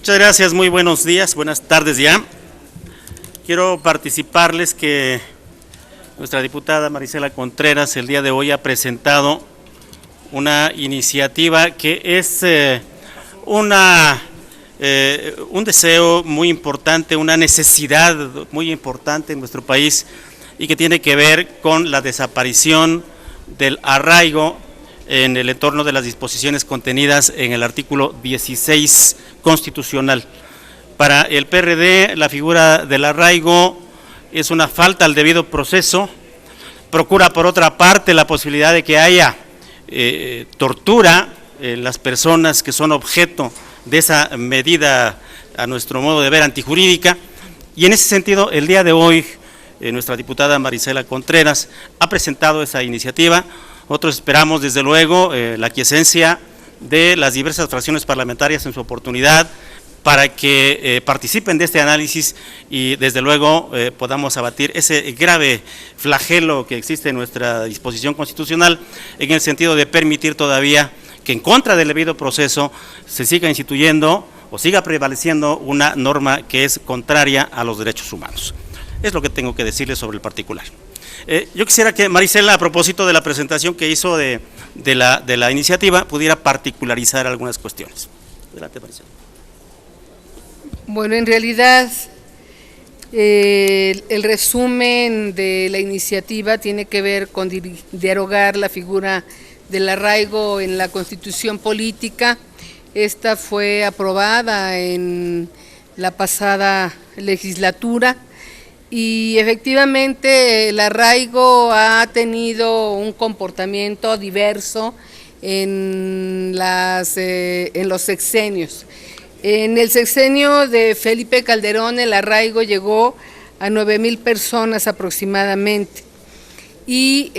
Muchas gracias, muy buenos días, buenas tardes ya. Quiero participarles que nuestra diputada Marisela Contreras el día de hoy ha presentado una iniciativa que es un deseo muy importante, una necesidad muy importante en nuestro país y que tiene que ver con la desaparición del arraigo en el entorno de las disposiciones contenidas en el artículo 16 constitucional. Para el PRD, la figura del arraigo es una falta al debido proceso, procura por otra parte la posibilidad de que haya tortura en las personas que son objeto de esa medida, a nuestro modo de ver, antijurídica, y en ese sentido, el día de hoy, nuestra diputada Marisela Contreras ha presentado esa iniciativa. Nosotros esperamos, desde luego, la aquiescencia de las diversas fracciones parlamentarias en su oportunidad para que participen de este análisis y, desde luego, podamos abatir ese grave flagelo que existe en nuestra disposición constitucional en el sentido de permitir todavía que, en contra del debido proceso, se siga instituyendo o siga prevaleciendo una norma que es contraria a los derechos humanos. Es lo que tengo que decirles sobre el particular. Yo quisiera que Marisela, a propósito de la presentación que hizo de la iniciativa, pudiera particularizar algunas cuestiones. Adelante, Marisela. Bueno, en realidad el resumen de la iniciativa tiene que ver con derogar la figura del arraigo en la Constitución política. Esta fue aprobada en la pasada legislatura. Y efectivamente el arraigo ha tenido un comportamiento diverso en los sexenios. En el sexenio de Felipe Calderón el arraigo llegó a 9,000 personas aproximadamente y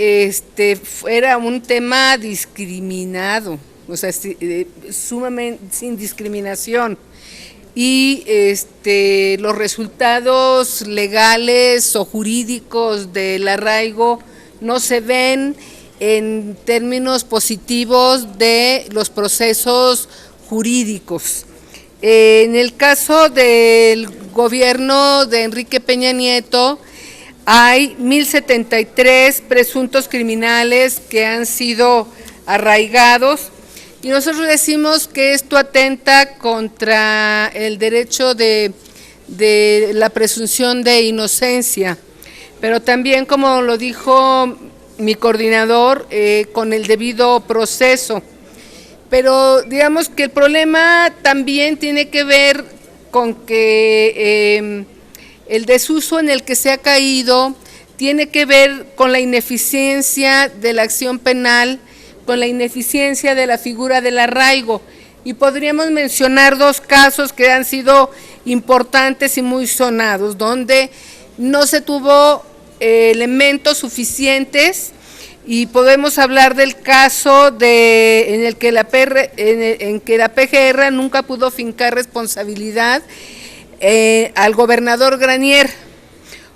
era un tema discriminado, o sea, sumamente sin discriminación. Y los resultados legales o jurídicos del arraigo no se ven en términos positivos de los procesos jurídicos. En el caso del gobierno de Enrique Peña Nieto, hay 1,073 presuntos criminales que han sido arraigados. Y nosotros decimos que esto atenta contra el derecho de la presunción de inocencia, pero también, como lo dijo mi coordinador, con el debido proceso. Pero digamos que el problema también tiene que ver con que el desuso en el que se ha caído tiene que ver con la ineficiencia de la acción penal, con la ineficiencia de la figura del arraigo, y podríamos mencionar dos casos que han sido importantes y muy sonados, donde no se tuvo elementos suficientes, y podemos hablar del caso en que la PGR nunca pudo fincar responsabilidad al gobernador Granier,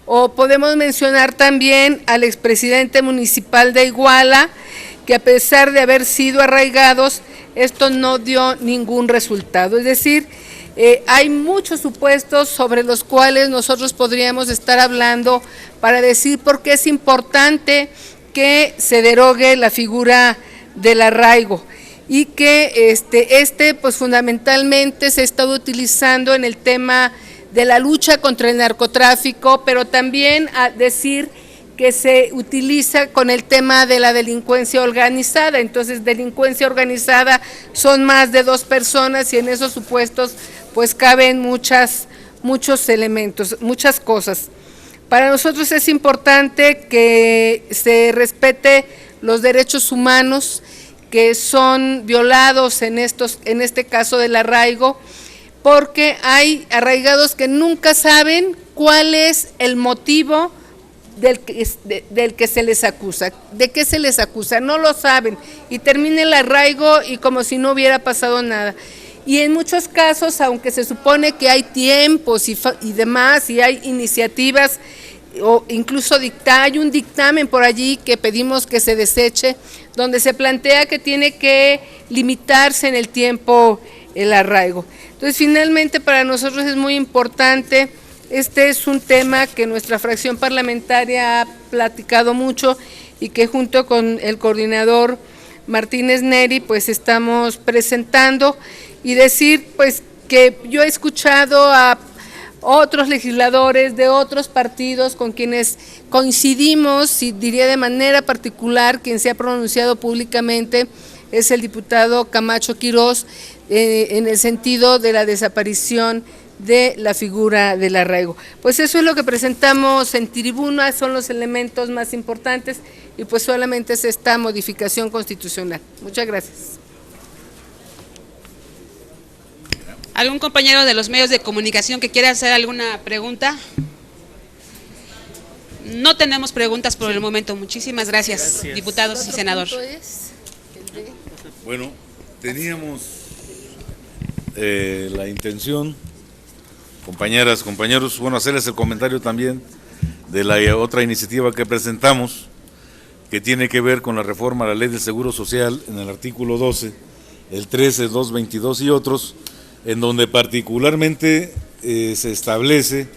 o podemos mencionar también al expresidente municipal de Iguala, que a pesar de haber sido arraigados, esto no dio ningún resultado. Es decir, hay muchos supuestos sobre los cuales nosotros podríamos estar hablando para decir por qué es importante que se derogue la figura del arraigo y que pues fundamentalmente se ha estado utilizando en el tema de la lucha contra el narcotráfico, pero también a decir que se utiliza con el tema de la delincuencia organizada. Entonces, delincuencia organizada son más de 2 personas y en esos supuestos pues caben muchos elementos, muchas cosas. Para nosotros es importante que se respete los derechos humanos que son violados en este caso del arraigo, porque hay arraigados que nunca saben cuál es el motivo del que se les acusa. ¿De qué se les acusa? No lo saben y termina el arraigo y como si no hubiera pasado nada. Y en muchos casos, aunque se supone que hay tiempos y demás, y hay iniciativas, o incluso hay un dictamen por allí que pedimos que se deseche, donde se plantea que tiene que limitarse en el tiempo el arraigo. Entonces, finalmente, para nosotros es muy importante. Este es un tema que nuestra fracción parlamentaria ha platicado mucho y que junto con el coordinador Martínez Neri, pues estamos presentando, y decir pues que yo he escuchado a otros legisladores de otros partidos con quienes coincidimos, y diría de manera particular quien se ha pronunciado públicamente es el diputado Camacho Quirós, en el sentido de la desaparición de la figura del arraigo. Pues eso es lo que presentamos en tribuna, son los elementos más importantes, y pues solamente es esta modificación constitucional. Muchas gracias. ¿Algún compañero de los medios de comunicación que quiera hacer alguna pregunta? No tenemos preguntas por el momento. Muchísimas gracias. Diputados y senador. Bueno, teníamos la intención, compañeras, compañeros, bueno, hacerles el comentario también de la otra iniciativa que presentamos, que tiene que ver con la reforma a la Ley del Seguro Social en el artículo 12, el 13, el 222 y otros, en donde particularmente se establece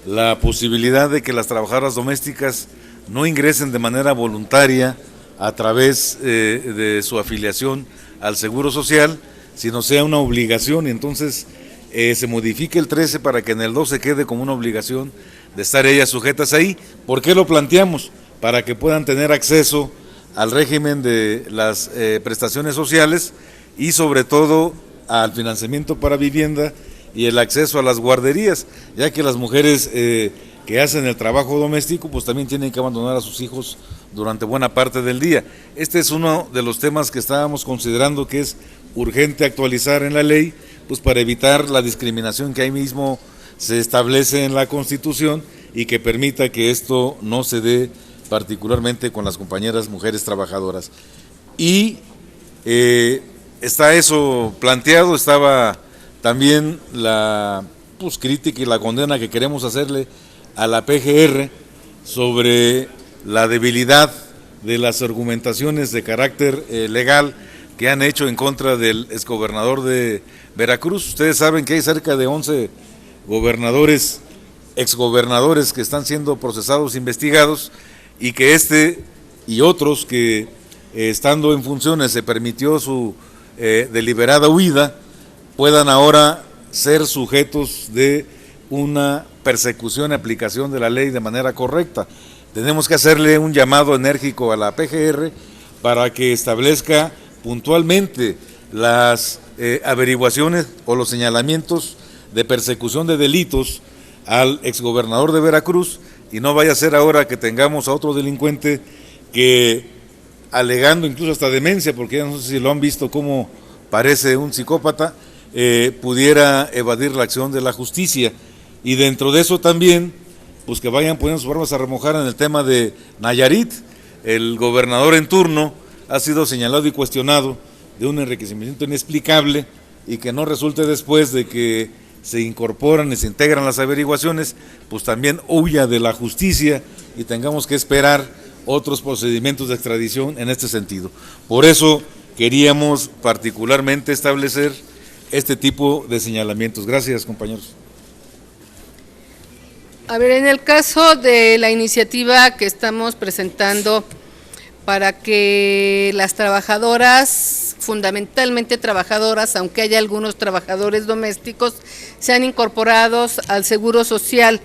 la posibilidad de que las trabajadoras domésticas no ingresen de manera voluntaria a través de su afiliación al Seguro Social, sino sea una obligación, y entonces se modifique el 13 para que en el 12 quede como una obligación de estar ellas sujetas ahí. ¿Por qué lo planteamos? Para que puedan tener acceso al régimen de las prestaciones sociales y sobre todo al financiamiento para vivienda y el acceso a las guarderías, ya que las mujeres que hacen el trabajo doméstico pues también tienen que abandonar a sus hijos durante buena parte del día. Este es uno de los temas que estábamos considerando que es urgente actualizar en la ley, pues para evitar la discriminación que ahí mismo se establece en la Constitución y que permita que esto no se dé particularmente con las compañeras mujeres trabajadoras. Y está eso planteado, estaba también la crítica y la condena que queremos hacerle a la PGR sobre la debilidad de las argumentaciones de carácter legal que han hecho en contra del exgobernador de Veracruz. Ustedes saben que hay cerca de 11 gobernadores, exgobernadores que están siendo procesados, investigados, y que este y otros que estando en funciones se permitió su deliberada huida, puedan ahora ser sujetos de una persecución y aplicación de la ley de manera correcta. Tenemos que hacerle un llamado enérgico a la PGR para que establezca puntualmente las averiguaciones o los señalamientos de persecución de delitos al exgobernador de Veracruz, y no vaya a ser ahora que tengamos a otro delincuente que, alegando incluso hasta demencia, porque ya no sé si lo han visto cómo parece un psicópata, pudiera evadir la acción de la justicia. Y dentro de eso también, pues que vayan poniendo sus armas a remojar en el tema de Nayarit. El gobernador en turno ha sido señalado y cuestionado de un enriquecimiento inexplicable, y que no resulte después de que se incorporan y se integran las averiguaciones, pues también huya de la justicia y tengamos que esperar otros procedimientos de extradición en este sentido. Por eso queríamos particularmente establecer este tipo de señalamientos. Gracias, compañeros. A ver, en el caso de la iniciativa que estamos presentando para que las trabajadoras, fundamentalmente trabajadoras, aunque haya algunos trabajadores domésticos, sean incorporados al Seguro Social.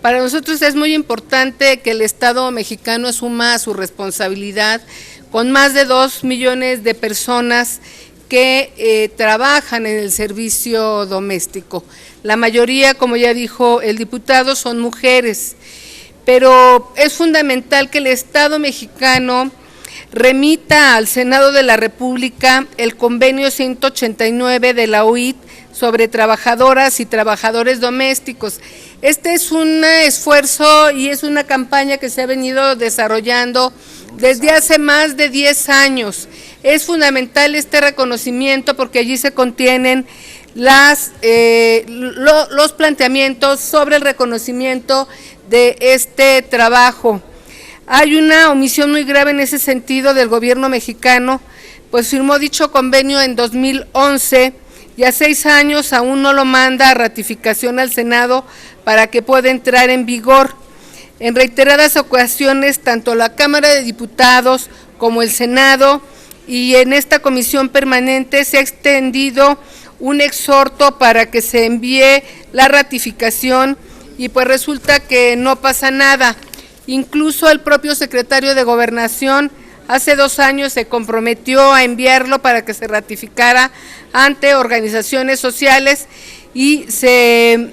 Para nosotros es muy importante que el Estado mexicano asuma su responsabilidad con más de 2 millones de personas que trabajan en el servicio doméstico. La mayoría, como ya dijo el diputado, son mujeres, pero es fundamental que el Estado mexicano remita al Senado de la República el convenio 189 de la OIT sobre trabajadoras y trabajadores domésticos. Este es un esfuerzo y es una campaña que se ha venido desarrollando desde hace más de 10 años. Es fundamental este reconocimiento porque allí se contienen los planteamientos sobre el reconocimiento de este trabajo. Hay una omisión muy grave en ese sentido del gobierno mexicano, pues firmó dicho convenio en 2011 y a 6 años aún no lo manda a ratificación al Senado para que pueda entrar en vigor. En reiteradas ocasiones, tanto la Cámara de Diputados como el Senado y en esta comisión permanente se ha extendido un exhorto para que se envíe la ratificación y pues resulta que no pasa nada. Incluso el propio secretario de Gobernación hace 2 años se comprometió a enviarlo para que se ratificara ante organizaciones sociales y se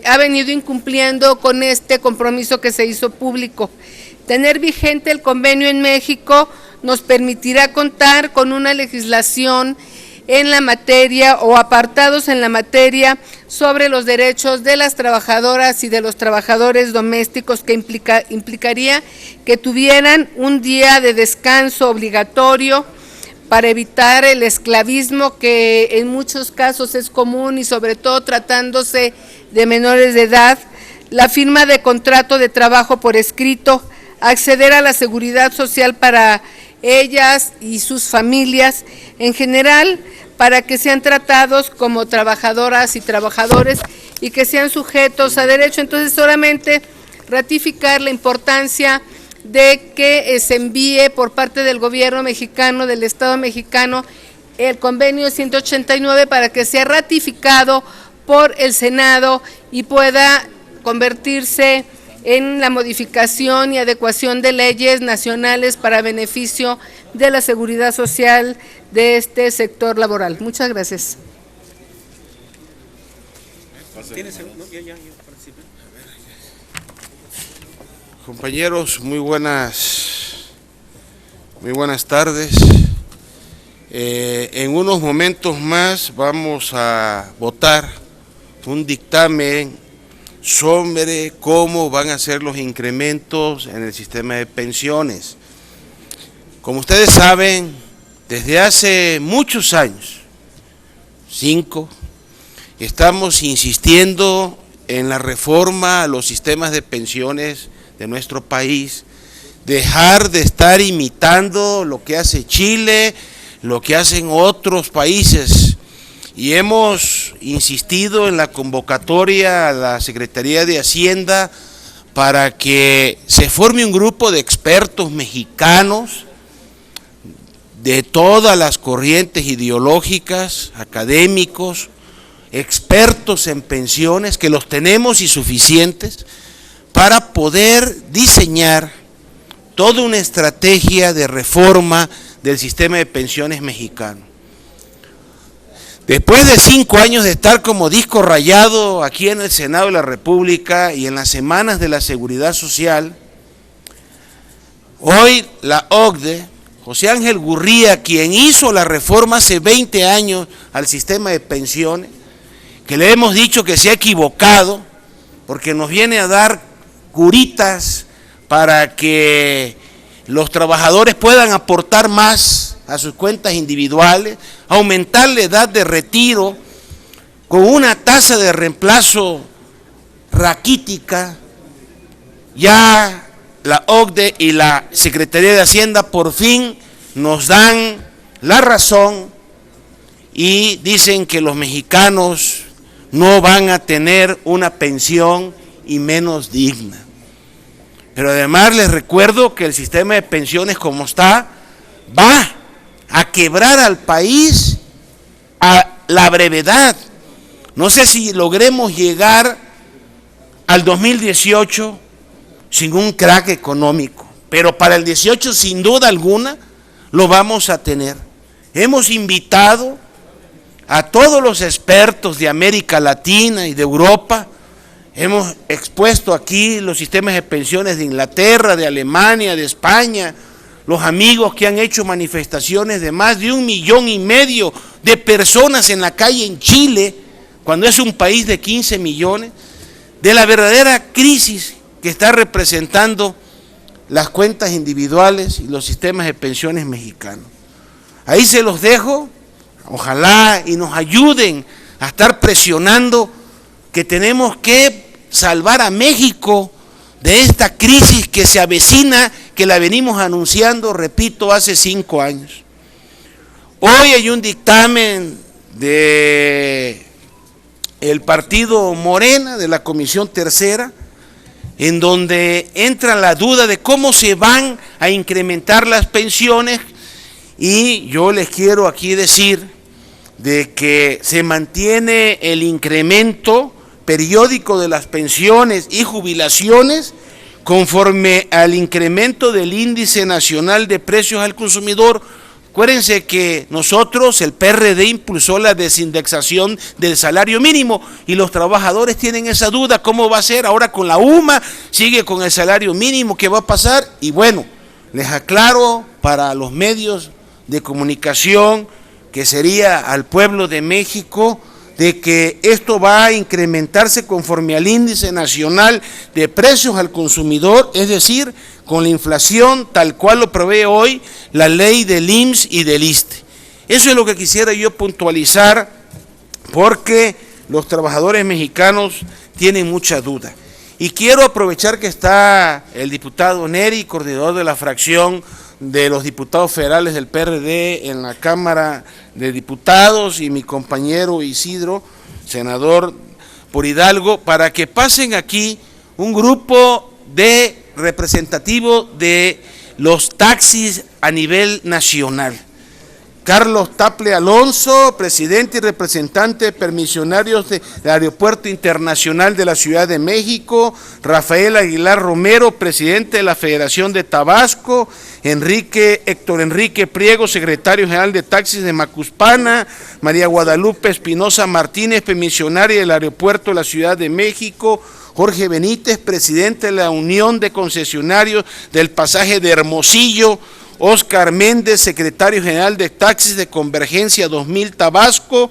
ha venido incumpliendo con este compromiso que se hizo público. Tener vigente el convenio en México nos permitirá contar con una legislación en la materia o apartados en la materia sobre los derechos de las trabajadoras y de los trabajadores domésticos, que implicaría que tuvieran un día de descanso obligatorio para evitar el esclavismo que en muchos casos es común y sobre todo tratándose de menores de edad, la firma de contrato de trabajo por escrito, acceder a la seguridad social para ellas y sus familias, en general, para que sean tratados como trabajadoras y trabajadores y que sean sujetos a derecho. Entonces, solamente ratificar la importancia de que se envíe por parte del gobierno mexicano, del Estado mexicano, el convenio 189 para que sea ratificado por el Senado y pueda convertirse en la modificación y adecuación de leyes nacionales para beneficio de la seguridad social de este sector laboral. Muchas gracias. Compañeros, muy buenas tardes. En unos momentos más vamos a votar un dictamen sobre cómo van a ser los incrementos en el sistema de pensiones. Como ustedes saben, desde hace muchos años, 5, estamos insistiendo en la reforma a los sistemas de pensiones de nuestro país, dejar de estar imitando lo que hace Chile, lo que hacen otros países, y hemos insistido en la convocatoria a la Secretaría de Hacienda para que se forme un grupo de expertos mexicanos de todas las corrientes ideológicas, académicos, expertos en pensiones, que los tenemos y suficientes, para poder diseñar toda una estrategia de reforma del sistema de pensiones mexicano. Después de 5 años de estar como disco rayado aquí en el Senado de la República y en las semanas de la Seguridad Social, hoy la OCDE, José Ángel Gurría, quien hizo la reforma hace 20 años al sistema de pensiones, que le hemos dicho que se ha equivocado, porque nos viene a dar curitas para que los trabajadores puedan aportar más a sus cuentas individuales, aumentar la edad de retiro con una tasa de reemplazo raquítica. Ya la OCDE y la Secretaría de Hacienda por fin nos dan la razón y dicen que los mexicanos no van a tener una pensión y menos digna. Pero además les recuerdo que el sistema de pensiones como está va a quebrar al país a la brevedad. No sé si logremos llegar al 2018 sin un crack económico, pero para el 18 sin duda alguna lo vamos a tener. Hemos invitado a todos los expertos de América Latina y de Europa. Hemos expuesto aquí los sistemas de pensiones de Inglaterra, de Alemania, de España, los amigos que han hecho manifestaciones de más de 1,5 millones de personas en la calle en Chile, cuando es un país de 15 millones, de la verdadera crisis que está representando las cuentas individuales y los sistemas de pensiones mexicanos. Ahí se los dejo, ojalá y nos ayuden a estar presionando que tenemos que salvar a México de esta crisis que se avecina, que la venimos anunciando, repito, hace 5 años. Hoy hay un dictamen de el partido Morena, de la Comisión Tercera, en donde entra la duda de cómo se van a incrementar las pensiones, y yo les quiero aquí decir de que se mantiene el incremento periódico de las pensiones y jubilaciones conforme al incremento del índice nacional de precios al consumidor. Acuérdense que nosotros, el PRD, impulsó la desindexación del salario mínimo y los trabajadores tienen esa duda, ¿cómo va a ser? Ahora con la UMA sigue con el salario mínimo, ¿qué va a pasar? Y bueno, les aclaro para los medios de comunicación, que sería al pueblo de México, de que esto va a incrementarse conforme al índice nacional de precios al consumidor, es decir, con la inflación tal cual lo prevé hoy la ley del IMSS y del ISSSTE. Eso es lo que quisiera yo puntualizar, porque los trabajadores mexicanos tienen mucha duda. Y quiero aprovechar que está el diputado Neri, coordinador de la fracción de los diputados federales del PRD en la Cámara de Diputados, y mi compañero Isidro, senador por Hidalgo, para que pasen aquí un grupo de representativo de los taxis a nivel nacional. Carlos Taple Alonso, presidente y representante de permisionarios del Aeropuerto Internacional de la Ciudad de México. Rafael Aguilar Romero, presidente de la Federación de Tabasco. Héctor Enrique Priego, secretario general de Taxis de Macuspana. María Guadalupe Espinosa Martínez, permisionaria del Aeropuerto de la Ciudad de México. Jorge Benítez, presidente de la Unión de Concesionarios del Pasaje de Hermosillo. Óscar Méndez, secretario general de Taxis de Convergencia 2000 Tabasco.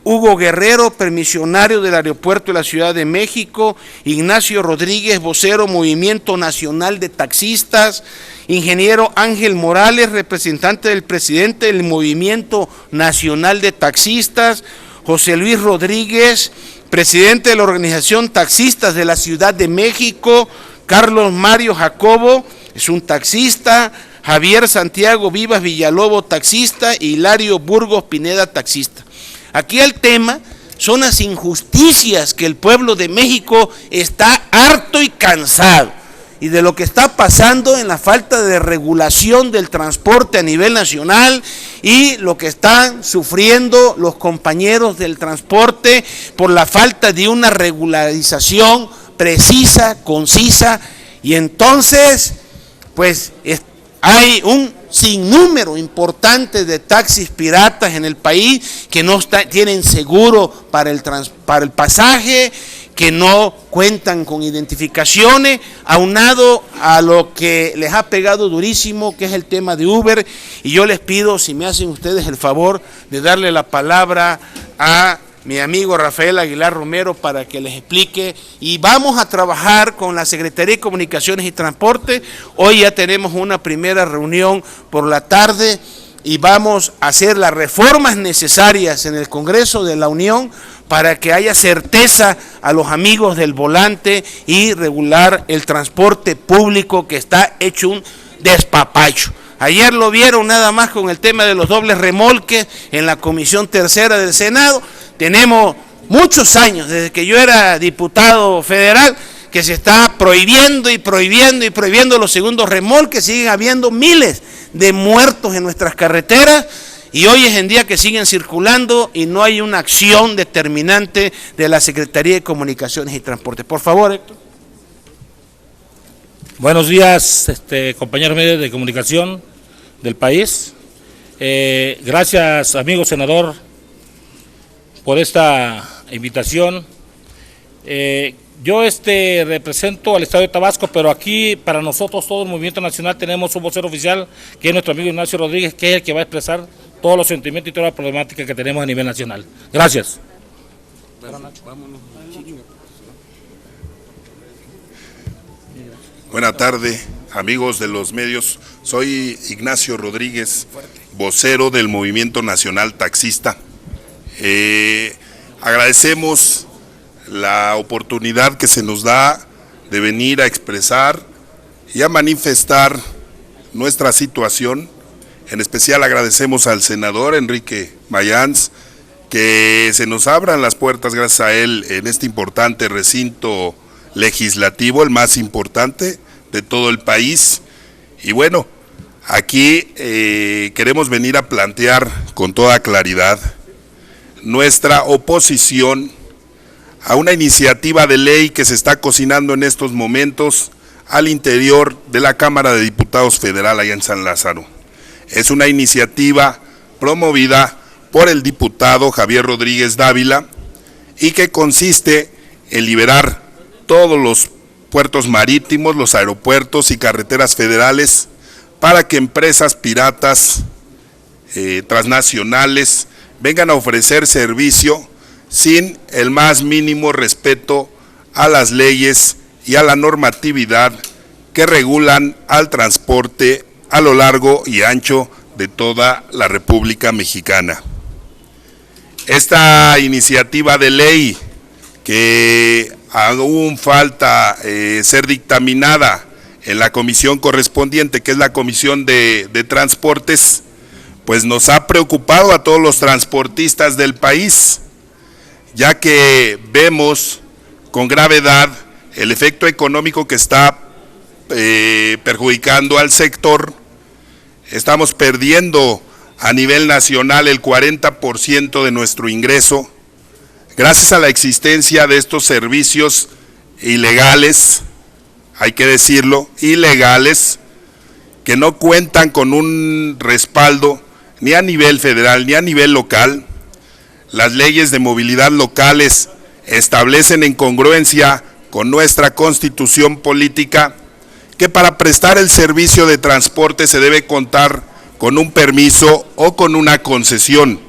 Hugo Guerrero, permisionario del Aeropuerto de la Ciudad de México. Ignacio Rodríguez, vocero Movimiento Nacional de Taxistas. Ingeniero Ángel Morales, representante del presidente del Movimiento Nacional de Taxistas. José Luis Rodríguez, presidente de la Organización Taxistas de la Ciudad de México. Carlos Mario Jacobo, es un taxista. Javier Santiago Vivas Villalobos, taxista. Hilario Burgos Pineda, taxista. Aquí el tema son las injusticias que el pueblo de México está harto y cansado, y de lo que está pasando en la falta de regulación del transporte a nivel nacional, y lo que están sufriendo los compañeros del transporte por la falta de una regularización precisa, concisa. Y entonces, pues, hay un sinnúmero importante de taxis piratas en el país que no tienen seguro para el pasaje, que no cuentan con identificaciones, aunado a lo que les ha pegado durísimo, que es el tema de Uber. Y yo les pido, si me hacen ustedes el favor, de darle la palabra a mi amigo Rafael Aguilar Romero para que les explique, y vamos a trabajar con la Secretaría de Comunicaciones y Transporte. Hoy ya tenemos una primera reunión por la tarde y vamos a hacer las reformas necesarias en el Congreso de la Unión para que haya certeza a los amigos del volante y regular el transporte público, que está hecho un despapacho. Ayer lo vieron nada más con el tema de los dobles remolques en la Comisión Tercera del Senado. Tenemos muchos años, desde que yo era diputado federal, que se está prohibiendo y prohibiendo y prohibiendo los segundos remolques. Siguen habiendo miles de muertos en nuestras carreteras, y hoy es en día que siguen circulando y no hay una acción determinante de la Secretaría de Comunicaciones y Transporte. Por favor, Héctor. Buenos días, compañeros medios de comunicación del país. Gracias, amigo senador, por esta invitación. Yo represento al estado de Tabasco, pero aquí para nosotros todo el movimiento nacional tenemos un vocero oficial, que es nuestro amigo Ignacio Rodríguez, que es el que va a expresar todos los sentimientos y toda la problemática que tenemos a nivel nacional. Gracias. Buenas tardes, amigos de los medios. Soy Ignacio Rodríguez, vocero del Movimiento Nacional Taxista. Agradecemos la oportunidad que se nos da de venir a expresar y a manifestar nuestra situación. En especial agradecemos al senador Enrique Mayans que se nos abran las puertas gracias a él en este importante recinto legislativo, el más importante de todo el país. Y bueno, aquí queremos venir a plantear con toda claridad nuestra oposición a una iniciativa de ley que se está cocinando en estos momentos al interior de la Cámara de Diputados Federal allá en San Lázaro. Es una iniciativa promovida por el diputado Javier Rodríguez Dávila y que consiste en liberar todos los puertos marítimos, los aeropuertos y carreteras federales para que empresas piratas transnacionales vengan a ofrecer servicio sin el más mínimo respeto a las leyes y a la normatividad que regulan al transporte a lo largo y ancho de toda la República Mexicana. Esta iniciativa de ley que aún falta ser dictaminada en la comisión correspondiente, que es la Comisión de Transportes, pues nos ha preocupado a todos los transportistas del país, ya que vemos con gravedad el efecto económico que está perjudicando al sector. Estamos perdiendo a nivel nacional el 40% de nuestro ingreso, gracias a la existencia de estos servicios ilegales, hay que decirlo, ilegales, que no cuentan con un respaldo ni a nivel federal ni a nivel local. Las leyes de movilidad locales establecen en congruencia con nuestra constitución política que para prestar el servicio de transporte se debe contar con un permiso o con una concesión,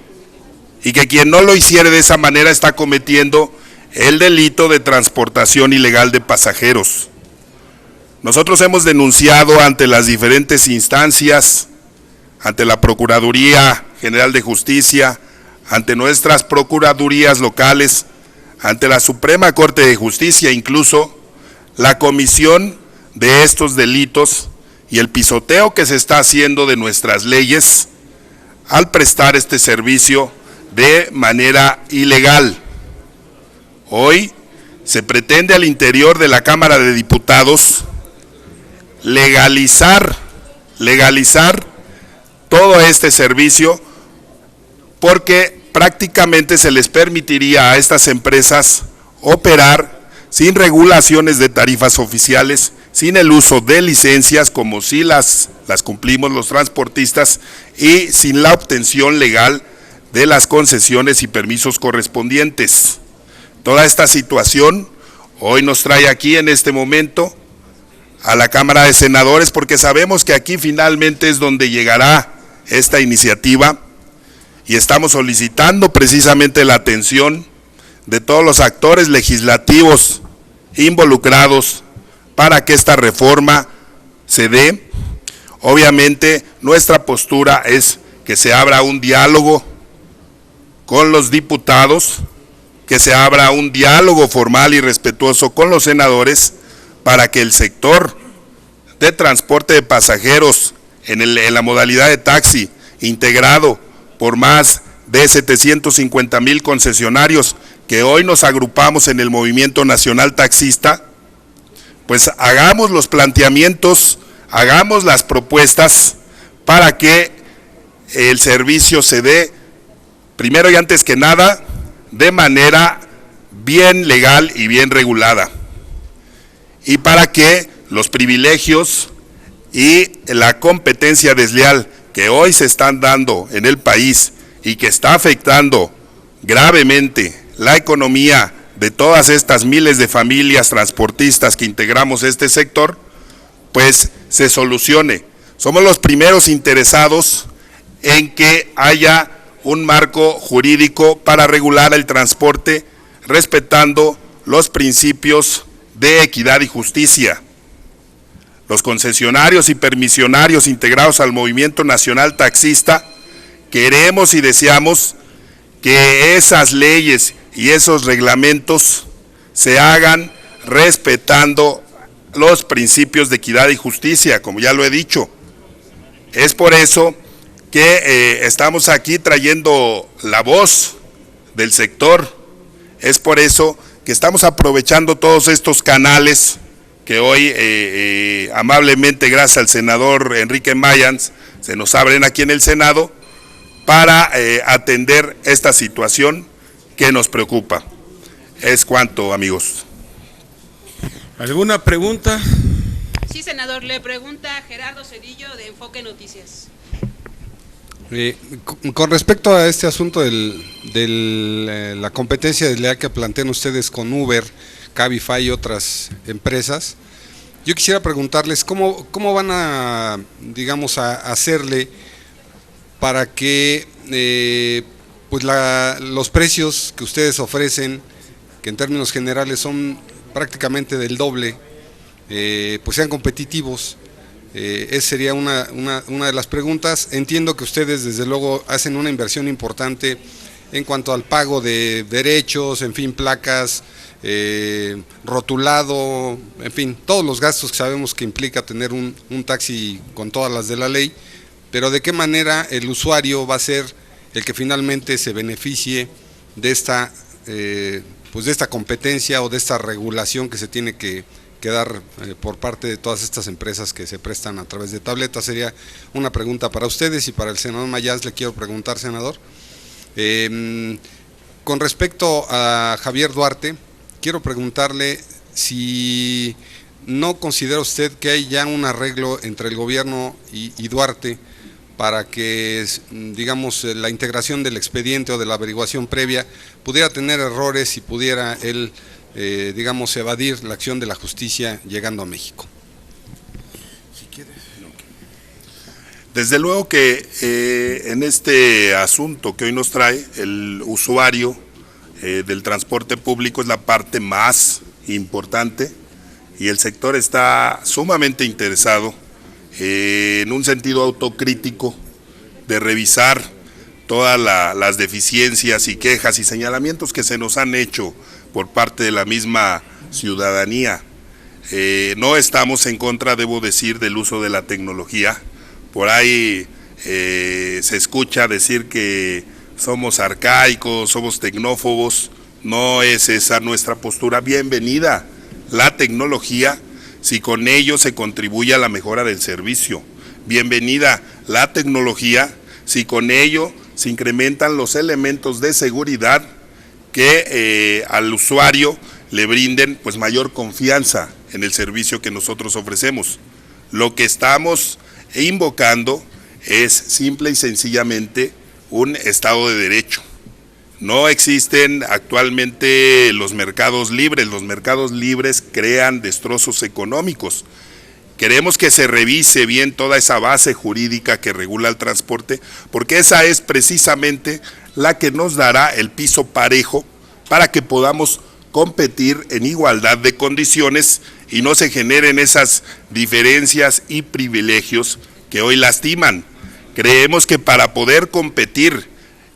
y que quien no lo hiciere de esa manera está cometiendo el delito de transportación ilegal de pasajeros. Nosotros hemos denunciado ante las diferentes instancias, ante la Procuraduría General de Justicia, ante nuestras procuradurías locales, ante la Suprema Corte de Justicia, incluso la comisión de estos delitos y el pisoteo que se está haciendo de nuestras leyes al prestar este servicio de manera ilegal. Hoy se pretende al interior de la Cámara de Diputados legalizar todo este servicio, porque prácticamente se les permitiría a estas empresas operar sin regulaciones de tarifas oficiales, sin el uso de licencias como si las cumplimos los transportistas, y sin la obtención legal de las concesiones y permisos correspondientes. Toda esta situación hoy nos trae aquí en este momento a la Cámara de Senadores, porque sabemos que aquí finalmente es donde llegará esta iniciativa, y estamos solicitando precisamente la atención de todos los actores legislativos involucrados para que esta reforma se dé. Obviamente nuestra postura es que se abra un diálogo con los diputados, que se abra un diálogo formal y respetuoso con los senadores, para que el sector de transporte de pasajeros en la modalidad de taxi, integrado por más de 750,000 concesionarios que hoy nos agrupamos en el Movimiento Nacional Taxista, pues hagamos los planteamientos, hagamos las propuestas para que el servicio se dé, primero y antes que nada, de manera bien legal y bien regulada, y para que los privilegios y la competencia desleal que hoy se están dando en el país y que está afectando gravemente la economía de todas estas miles de familias transportistas que integramos este sector, pues se solucione. Somos los primeros interesados en que haya un marco jurídico para regular el transporte, respetando los principios de equidad y justicia. Los concesionarios y permisionarios integrados al Movimiento Nacional Taxista queremos y deseamos que esas leyes y esos reglamentos se hagan respetando los principios de equidad y justicia, como ya lo he dicho. Es por eso que estamos aquí trayendo la voz del sector. Es por eso que estamos aprovechando todos estos canales que hoy amablemente, gracias al senador Enrique Mayans, se nos abren aquí en el Senado para atender esta situación que nos preocupa. Es cuanto, amigos. ¿Alguna pregunta? Sí, senador, le pregunta Gerardo Cedillo de Enfoque Noticias. Con respecto a este asunto de la competencia desleal que plantean ustedes con Uber, Cabify y otras empresas, yo quisiera preguntarles cómo van a, digamos, a hacerle para que pues los precios que ustedes ofrecen, que en términos generales son prácticamente del doble, pues sean competitivos. Esa sería una de las preguntas. Entiendo que ustedes desde luego hacen una inversión importante en cuanto al pago de derechos, en fin, placas, rotulado, en fin, todos los gastos que sabemos que implica tener un taxi con todas las de la ley, pero de qué manera el usuario va a ser el que finalmente se beneficie de esta pues de esta competencia o de esta regulación que se tiene que dar por parte de todas estas empresas que se prestan a través de tabletas. Sería una pregunta para ustedes, y para el senador Mayans le quiero preguntar, senador, con respecto a Javier Duarte, quiero preguntarle si no considera usted que hay ya un arreglo entre el gobierno y Duarte para que, digamos, la integración del expediente o de la averiguación previa pudiera tener errores y pudiera él, digamos, evadir la acción de la justicia llegando a México. Desde luego que en este asunto que hoy nos trae, el usuario del transporte público es la parte más importante, y el sector está sumamente interesado en un sentido autocrítico de revisar todas las deficiencias y quejas y señalamientos que se nos han hecho por parte de la misma ciudadanía. No estamos en contra, debo decir, del uso de la tecnología. Por ahí se escucha decir que somos arcaicos, somos tecnófobos. No es esa nuestra postura. Bienvenida la tecnología si con ello se contribuye a la mejora del servicio. Bienvenida la tecnología si con ello se incrementan los elementos de seguridad que al usuario le brinden pues mayor confianza en el servicio que nosotros ofrecemos. Lo que estamos invocando es simple y sencillamente un Estado de Derecho. No existen actualmente los mercados libres. Los mercados libres crean destrozos económicos. Queremos que se revise bien toda esa base jurídica que regula el transporte, porque esa es precisamente la que nos dará el piso parejo para que podamos competir en igualdad de condiciones y no se generen esas diferencias y privilegios que hoy lastiman. Creemos que para poder competir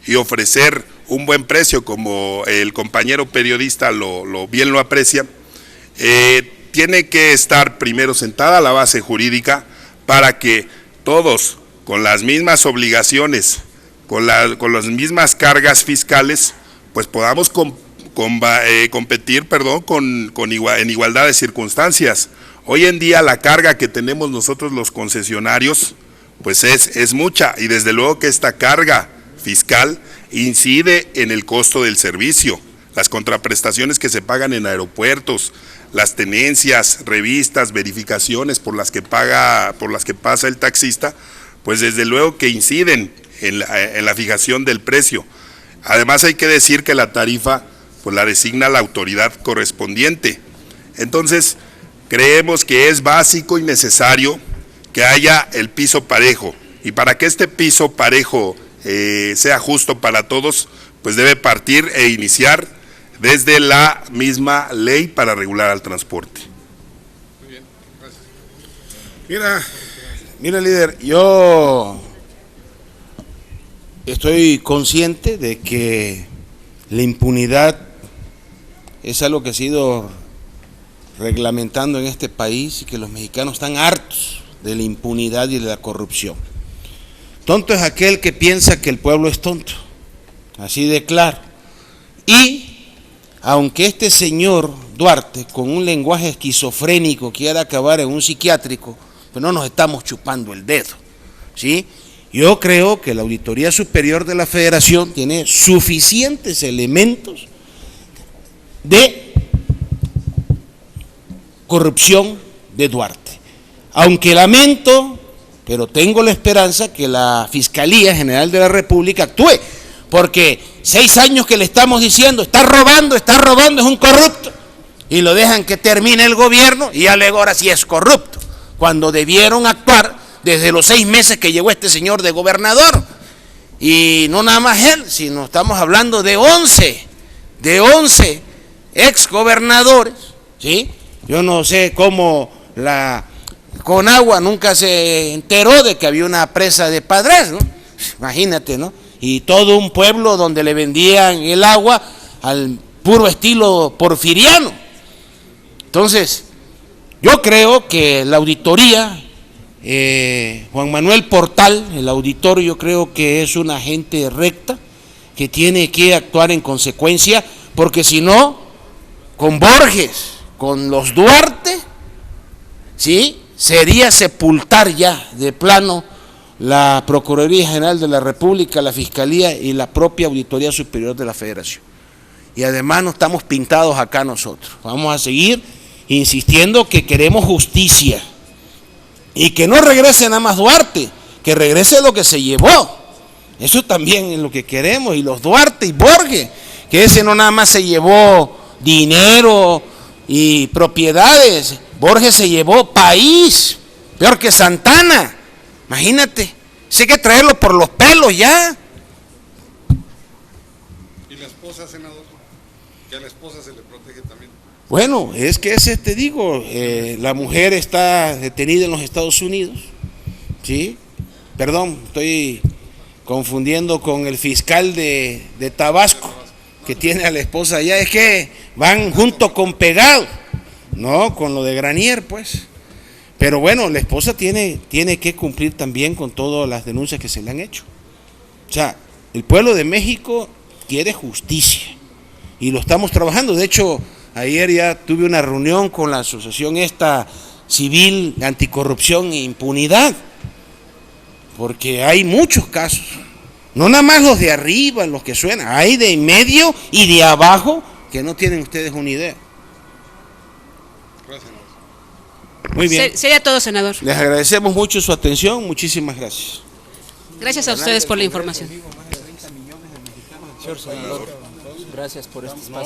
y ofrecer un buen precio, como el compañero periodista bien lo aprecia, tiene que estar primero sentada la base jurídica para que todos, con las mismas obligaciones, con las mismas cargas fiscales, pues podamos competir en igualdad de circunstancias. Hoy en día la carga que tenemos nosotros los concesionarios pues es mucha, y desde luego que esta carga fiscal incide en el costo del servicio. Las contraprestaciones que se pagan en aeropuertos, las tenencias, revistas, verificaciones por las que pasa el taxista, pues desde luego que inciden en la fijación del precio. Además hay que decir que la tarifa pues la designa la autoridad correspondiente. Entonces creemos que es básico y necesario que haya el piso parejo, y para que este piso parejo sea justo para todos, pues debe partir e iniciar desde la misma ley para regular al transporte. Muy bien, gracias. Mira, líder, yo estoy consciente de que la impunidad es algo que se ha ido reglamentando en este país y que los mexicanos están hartos de la impunidad y de la corrupción. Tonto es aquel que piensa que el pueblo es tonto, así de claro. Y aunque este señor Duarte, con un lenguaje esquizofrénico, quiera acabar en un psiquiátrico, pues no nos estamos chupando el dedo, ¿sí? Yo creo que la Auditoría Superior de la Federación tiene suficientes elementos de corrupción de Duarte. Aunque lamento, pero tengo la esperanza que la Fiscalía General de la República actúe, porque 6 años que le estamos diciendo, está robando, es un corrupto, y lo dejan que termine el gobierno, y ya luego ahora sí es corrupto, cuando debieron actuar desde los 6 meses que llegó este señor de gobernador. Y no nada más él, sino estamos hablando de 11 ex gobernadores, ¿sí? Yo no sé cómo la Conagua nunca se enteró de que había una presa de Padres, ¿no? Imagínate, ¿no? Y todo un pueblo donde le vendían el agua al puro estilo porfiriano. Entonces, yo creo que la auditoría, Juan Manuel Portal, el auditor, yo creo que es una gente recta, que tiene que actuar en consecuencia, porque si no, con Borges, con los Duarte, ¿sí?, sería sepultar ya de plano la Procuraduría General de la República, la Fiscalía y la propia Auditoría Superior de la Federación. Y además no estamos pintados acá nosotros. Vamos a seguir insistiendo que queremos justicia y que no regrese nada más Duarte, que regrese lo que se llevó. Eso también es lo que queremos. Y los Duarte y Borges, que ese no nada más se llevó dinero y propiedades, Borges se llevó país, peor que Santana. Imagínate, hay que traerlo por los pelos ya. ¿Y la esposa, senador? Que a la esposa se le protege también. Bueno, es que te digo, la mujer está detenida en los Estados Unidos, ¿sí? Perdón, estoy confundiendo con el fiscal de Tabasco, que tiene a la esposa allá. Es que van junto con pegado, ¿no? Con lo de Granier, pues. Pero bueno, la esposa tiene que cumplir también con todas las denuncias que se le han hecho. O sea, el pueblo de México quiere justicia y lo estamos trabajando. De hecho, ayer ya tuve una reunión con la asociación civil anticorrupción e impunidad, porque hay muchos casos, no nada más los de arriba, los que suenan, hay de en medio y de abajo que no tienen ustedes una idea. Muy bien. Sería todo, senador. Les agradecemos mucho su atención, muchísimas gracias. Gracias a ustedes por la información. Señor senador, gracias por este espacio.